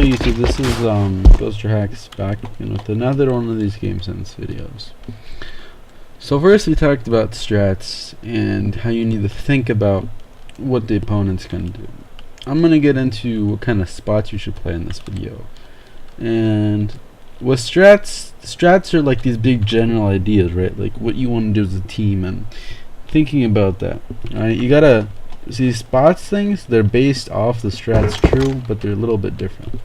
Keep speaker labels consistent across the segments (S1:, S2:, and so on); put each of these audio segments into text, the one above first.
S1: YouTube, this is Ghoster Hacks back again with another one of these game sense videos. So first we talked about strats and how you need to think about what the opponent's gonna do. I'm gonna get into what kind of spots you should play in this video. And with strats are like these big general ideas, right? Like what you want to do as a team and thinking about that. Alright, you gotta see spots things, they're based off the strats true, but they're a little bit different.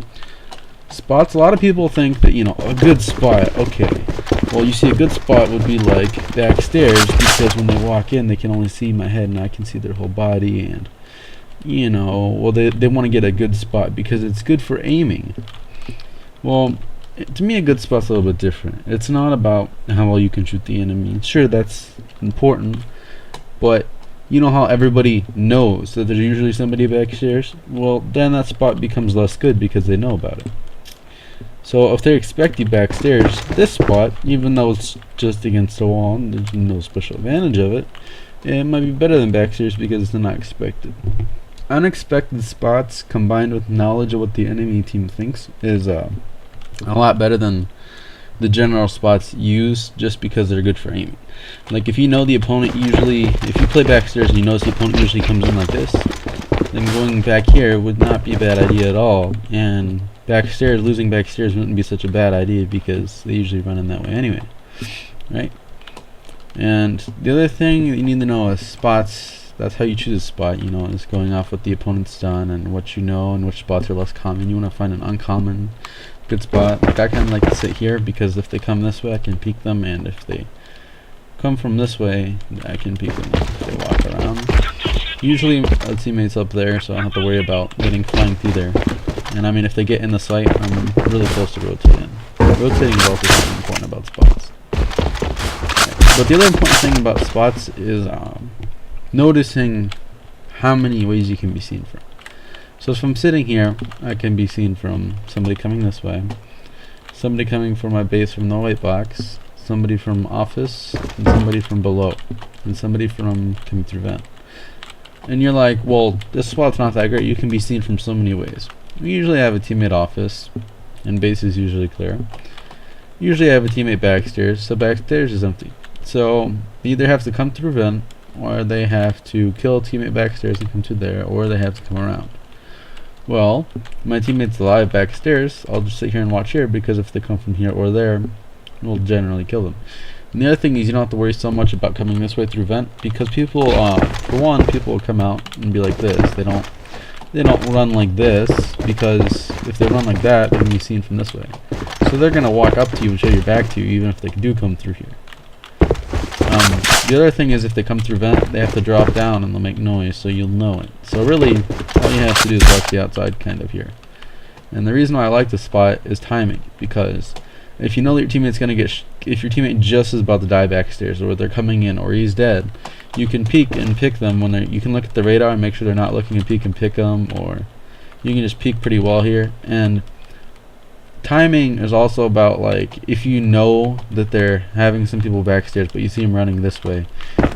S1: Spots, a lot of people think that, you know, a good spot, okay. Well, you see a good spot would be like backstairs, because when they walk in they can only see my head and I can see their whole body, and you know, well they want to get a good spot because it's good for aiming. Well, to me a good spot's a little bit different. It's not about how well you can shoot the enemy. Sure, that's important, but you know how everybody knows that there's usually somebody backstairs? Well, then that spot becomes less good because they know about it. So if they expect you backstairs, this spot, even though it's just against the wall and there's no special advantage of it, it might be better than backstairs because they're not expected. Unexpected spots combined with knowledge of what the enemy team thinks is a lot better than the general spots used just because they're good for aiming. Like if you know the opponent usually, if you play backstairs and you notice the opponent usually comes in like this, then going back here would not be a bad idea at all, and backstairs, losing backstairs wouldn't be such a bad idea because they usually run in that way anyway, right? And the other thing you need to know is spots. That's how you choose a spot, you know, is going off what the opponent's done and what you know and which spots are less common. You want to find an uncommon good spot. Like I kind of like to sit here because if they come this way I can peek them, and if they come from this way I can peek them if they walk around. Usually our teammates up there, so I don't have to worry about getting flanked either. And I mean, if they get in the sight, I'm really close to rotating. Rotating is also something important about spots. Okay. But the other important thing about spots is noticing how many ways you can be seen from. So if I'm sitting here, I can be seen from somebody coming this way, somebody coming from my base from the white box, somebody from office, and somebody from below, and somebody from coming through vent. And you're like, well, this spot's not that great. You can be seen from so many ways. We usually have a teammate office, and base is usually clear. Usually I have a teammate backstairs, so backstairs is empty. So they either have to come through vent, or they have to kill a teammate backstairs and come to there, or they have to come around. Well, my teammate's alive backstairs, I'll just sit here and watch here, because if they come from here or there, we'll generally kill them. And the other thing is you don't have to worry so much about coming this way through vent, because people, for one, people will come out and be like this. They don't run like this, because if they run like that, they can be seen from this way. So they're gonna walk up to you and show your back to you, even if they do come through here. The other thing is if they come through vent, they have to drop down and they'll make noise, so you'll know it. So really, all you have to do is watch the outside kind of here. And the reason why I like this spot is timing, because if you know that your teammate's gonna get, if your teammate just is about to die backstairs, or they're coming in, or he's dead, you can peek and pick them when they're. You can look at the radar and make sure they're not looking, and peek and pick them, or you can just peek pretty well here. And timing is also about, like, if you know that they're having some people backstairs, but you see them running this way,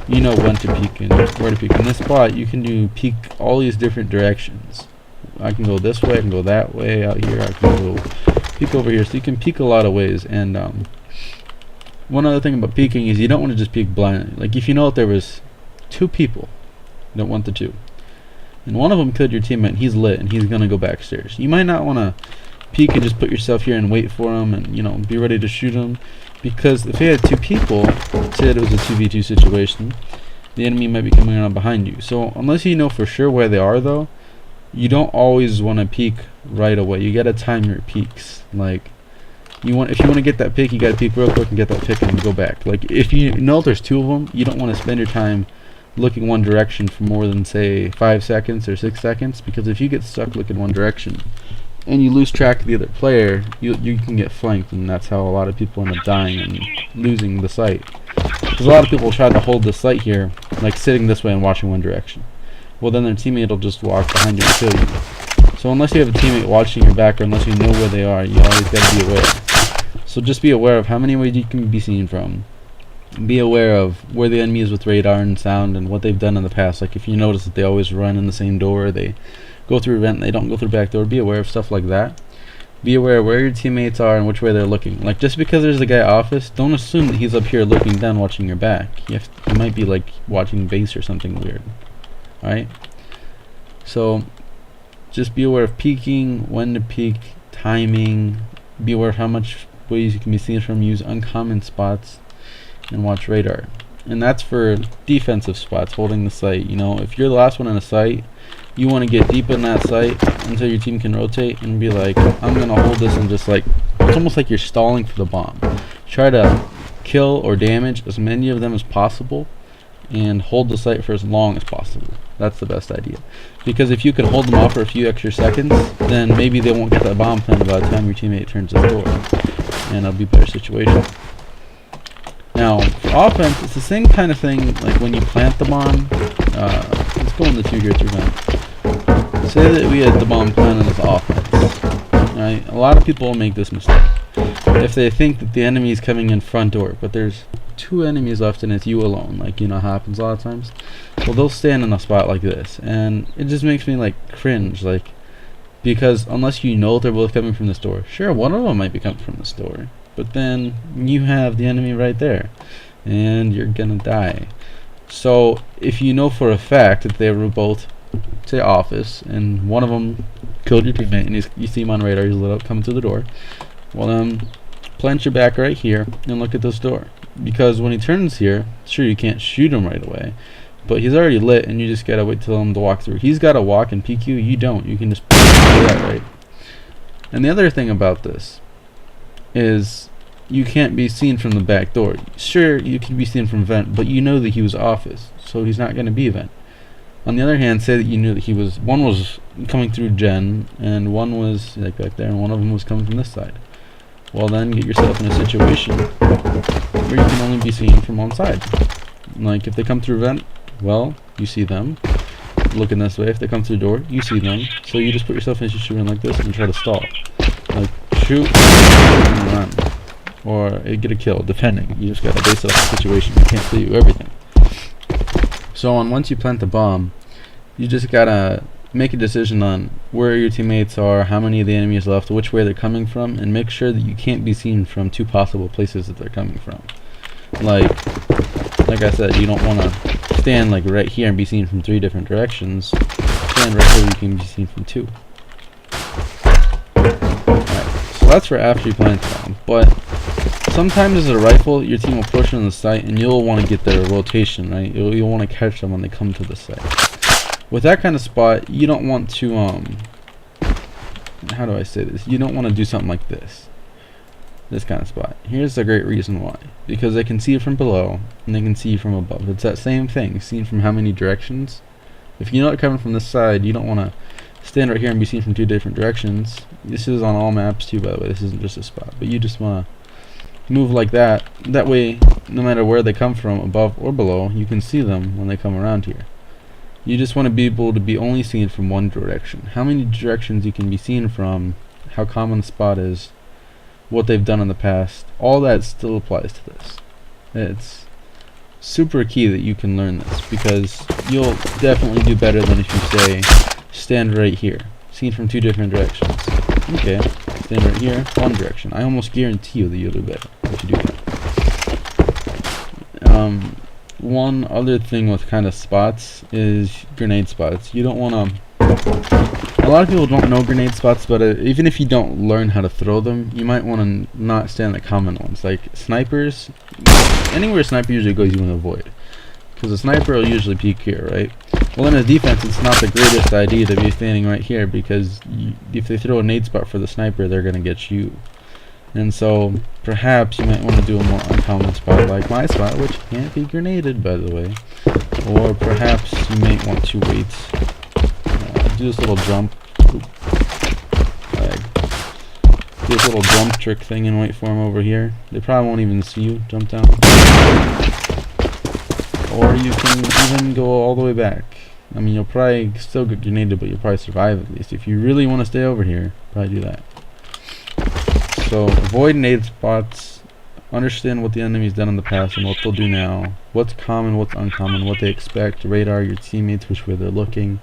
S1: you know when to peek and where to peek. In this spot, you can do peek all these different directions. I can go this way, I can go that way out here, I can go peek over here, so you can peek a lot of ways. And one other thing about peeking is you don't want to just peek blindly. Like if you know that there was two people, you don't want the two, and one of them killed your teammate and he's lit and he's gonna go backstairs, you might not want to peek and just put yourself here and wait for him and, you know, be ready to shoot him, because if you had two people, say it was a 2v2 situation, the enemy might be coming around behind you. So unless you know for sure where they are though, you don't always want to peek right away. You gotta time your peeks. Like if you want to get that pick, you gotta peek real quick and get that pick and go back. Like if you know there's two of them, you don't want to spend your time looking one direction for more than say 5 seconds or 6 seconds, because if you get stuck looking one direction and you lose track of the other player, you can get flanked, and that's how a lot of people end up dying and losing the sight. Because a lot of people try to hold the sight here, like sitting this way and watching one direction. Well, then their teammate will just walk behind you and kill you. So unless you have a teammate watching your back, or unless you know where they are, you always got to be aware. So just be aware of how many ways you can be seen from. Be aware of where the enemy is with radar and sound and what they've done in the past. Like if you notice that they always run in the same door, they go through vent, they don't go through back door, be aware of stuff like that. Be aware where your teammates are and which way they're looking. Like, just because there's a guy office, don't assume that he's up here looking down watching your back. He might be like watching base or something weird. Alright? So just be aware of peeking, when to peek, timing, be aware of how much ways you can be seen from, use uncommon spots, and watch radar. And that's for defensive spots, holding the site. You know, if you're the last one in a site, you want to get deep in that site until your team can rotate and be like, I'm going to hold this, and just like, it's almost like you're stalling for the bomb. Try to kill or damage as many of them as possible and hold the site for as long as possible. That's the best idea. Because if you can hold them off for a few extra seconds, then maybe they won't get that bomb planted by the time your teammate turns the door. And it'll be a better situation. Now, for offense, it's the same kind of thing like when you plant the bomb. Let's go in the 2 here to event. Say that we had the bomb planted as offense. Right? A lot of people make this mistake. If they think that the enemy is coming in front door, but there's 2 enemies left and it's you alone, like, you know, happens a lot of times. Well, they'll stand in a spot like this, and it just makes me like cringe, like, because unless you know they're both coming from this door, sure, one of them might be coming from this door, but then you have the enemy right there, and you're gonna die. So if you know for a fact that they were both, say, office, and one of them killed your teammate, and you see him on radar, he's lit up coming through the door, well then, plant your back right here and look at this door. Because when he turns here, sure, you can't shoot him right away, but he's already lit, and you just gotta wait till him to walk through. He's gotta walk and peek you. You don't. You can just do that, right? And the other thing about this is you can't be seen from the back door. Sure, you can be seen from vent, but you know that he was office, so he's not gonna be vent. On the other hand, say that you knew that he was, one was coming through gen, and one was like back there, and one of them was coming from this side. Well, then get yourself in a situation where you can only be seen from one side. Like, if they come through vent, well, you see them looking this way. If they come through the door, you see them. So you just put yourself in a situation like this and try to stall. Like, shoot and run. Or get a kill, depending. You just gotta base it off the situation. You can't see everything. So once you plant the bomb, you just gotta make a decision on where your teammates are, how many of the enemies left, which way they're coming from, and make sure that you can't be seen from 2 possible places that they're coming from. Like I said, you don't want to stand like right here and be seen from 3 different directions. Stand right here, you can be seen from 2. Alright, so that's for after you plant the bomb. But sometimes as a rifle, your team will push on the site, and you'll want to get their rotation, right? You'll want to catch them when they come to the site. With that kind of spot, you don't want to, how do I say this? You don't want to do something like this. This kind of spot. Here's a great reason why. Because they can see you from below, and they can see you from above. It's that same thing, seen from how many directions. If you know it coming from this side, you don't want to stand right here and be seen from 2 different directions. This is on all maps too, by the way. This isn't just a spot. But you just want to move like that. That way, no matter where they come from, above or below, you can see them when they come around here. You just want to be able to be only seen from one direction. How many directions you can be seen from, how common the spot is, what they've done in the past, all that still applies to this. It's super key that you can learn this, because you'll definitely do better than if you say, stand right here, seen from 2 different directions. Okay, stand right here, one direction. I almost guarantee you that you'll do better if you do that. One other thing with kind of spots is grenade spots. You don't want to, a lot of people don't know grenade spots, but even if you don't learn how to throw them, you might want to not stand the common ones. Like snipers, anywhere a sniper usually goes, you want to avoid, because a sniper will usually peek here, right? Well, in a defense, it's not the greatest idea to be standing right here, because if they throw a nade spot for the sniper, they're going to get you. And so, perhaps you might want to do a more uncommon spot like my spot, which can't be grenaded, by the way. Or perhaps you might want to wait, do this little jump, do this little jump trick thing and wait for them over here. They probably won't even see you jump down. Or you can even go all the way back. I mean, you'll probably still get grenaded, but you'll probably survive at least. If you really want to stay over here, probably do that. So avoid nade spots, understand what the enemy's done in the past and what they'll do now, what's common, what's uncommon, what they expect, radar your teammates, which way they're looking,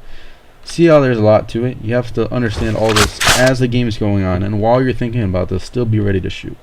S1: See how there's a lot to it? You have to understand all this as the game is going on, and while you're thinking about this, still be ready to shoot.